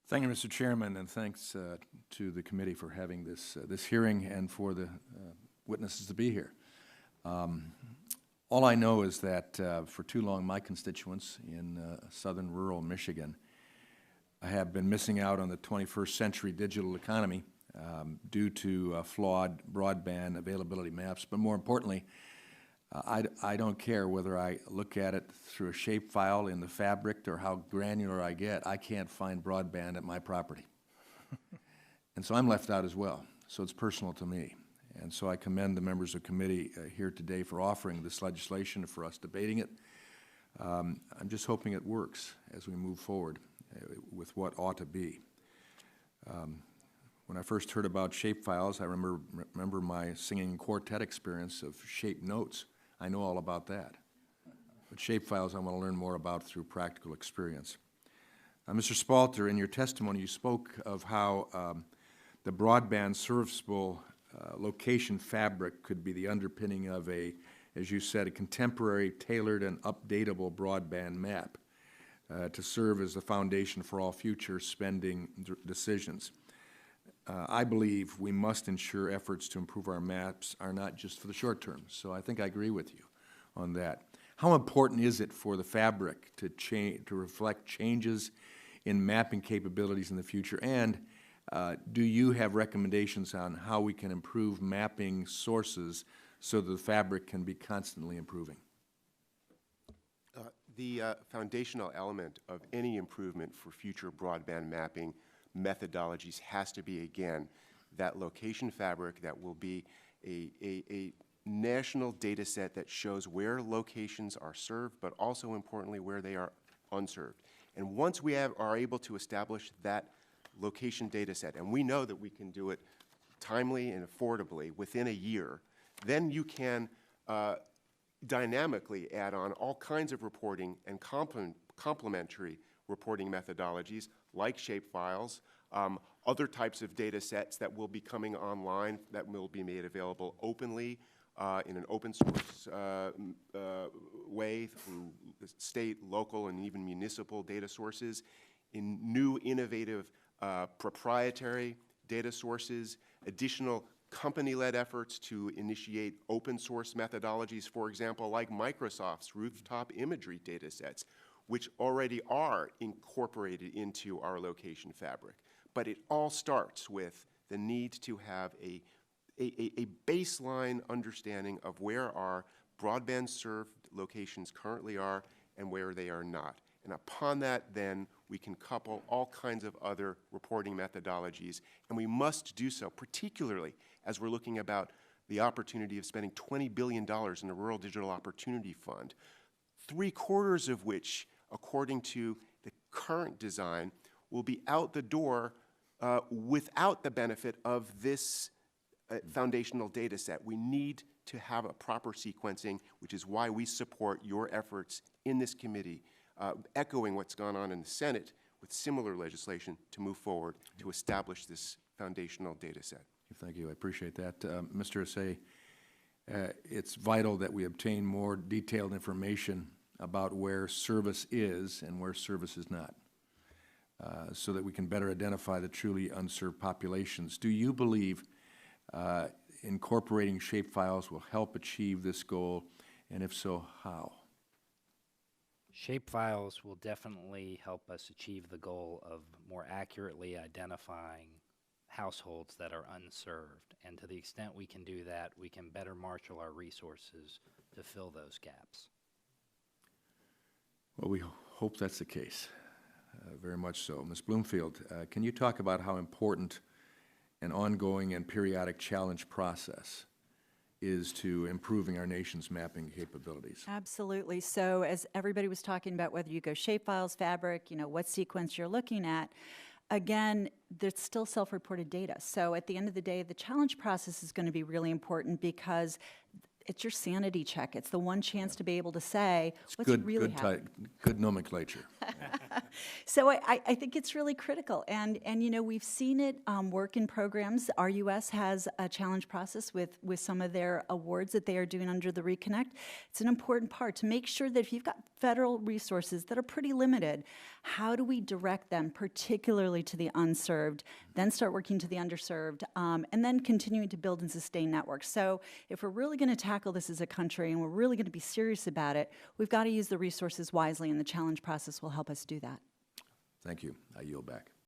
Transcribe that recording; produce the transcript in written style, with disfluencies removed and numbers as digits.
Thank you, Mr. Chairman, and thanks to the committee for having this hearing and for the witnesses to be here. All I know is that for too long, my constituents in southern rural Michigan have been missing out on the 21st century digital economy due to flawed broadband availability maps. But more importantly, I don't care whether I look at it through a shapefile in the fabric or how granular I get. I can't find broadband at my property. And so I'm left out as well. So it's personal to me. And so I commend the members of the committee here today for offering this legislation and for us debating it. I'm just hoping it works as we move forward with what ought to be. When I first heard about shapefiles, I remember my singing quartet experience of shape notes. I know all about that. But shapefiles I want to learn more about through practical experience. Mr. Spalter, in your testimony, you spoke of how the broadband serviceable location fabric could be the underpinning of as you said, a contemporary, tailored, and updatable broadband map to serve as the foundation for all future spending decisions. I believe we must ensure efforts to improve our maps are not just for the short term. So I think I agree with you on that. How important is it for the fabric to reflect changes in mapping capabilities in the future? And do you have recommendations on how we can improve mapping sources so that the fabric can be constantly improving? The foundational element of any improvement for future broadband mapping methodologies has to be, again, that location fabric that will be a national data set that shows where locations are served, but also importantly where they are unserved. And once we are able to establish that location data set, and we know that we can do it timely and affordably within a year, then you can dynamically add on all kinds of reporting and complementary reporting methodologies like shapefiles, other types of data sets that will be coming online that will be made available openly in an open source way through state, local, and even municipal data sources, in new innovative proprietary data sources, additional company-led efforts to initiate open source methodologies, for example, like Microsoft's rooftop imagery data sets, which already are incorporated into our location fabric. But it all starts with the need to have a baseline understanding of where our broadband served locations currently are and where they are not. And upon that, then, we can couple all kinds of other reporting methodologies, and we must do so, particularly as we're looking about the opportunity of spending $20 billion in the Rural Digital Opportunity Fund, 3/4 of which, according to the current design, will be out the door without the benefit of this foundational data set. We need to have a proper sequencing, which is why we support your efforts in this committee, echoing what's gone on in the Senate with similar legislation to move forward to establish this foundational data set. Thank you. I appreciate that. Mr. Asay, it's vital that we obtain more detailed information about where service is and where service is not, so that we can better identify the truly unserved populations. Do you believe incorporating shapefiles will help achieve this goal, and if so, how? Shapefiles will definitely help us achieve the goal of more accurately identifying households that are unserved. And to the extent we can do that, we can better marshal our resources to fill those gaps. Well, we hope that's the case, very much so. Ms. Bloomfield, can you talk about how important an ongoing and periodic challenge process is to improving our nation's mapping capabilities? Absolutely. So as everybody was talking about, whether you go shapefiles, fabric, what sequence you're looking at, again, there's still self-reported data. So at the end of the day, the challenge process is going to be really important because it's your sanity check. It's the one chance to be able to say what's really happening. Good nomenclature. So I think it's really critical. And we've seen it work in programs. RUS has a challenge process with some of their awards that they are doing under the Reconnect. It's an important part to make sure that if you've got federal resources that are pretty limited, how do we direct them, particularly to the unserved, then start working to the underserved, and then continuing to build and sustain networks. So if we're really going to tackle this as a country and we're really going to be serious about it, we've got to use the resources wisely, and the challenge process will help us do that. Thank you. I yield back.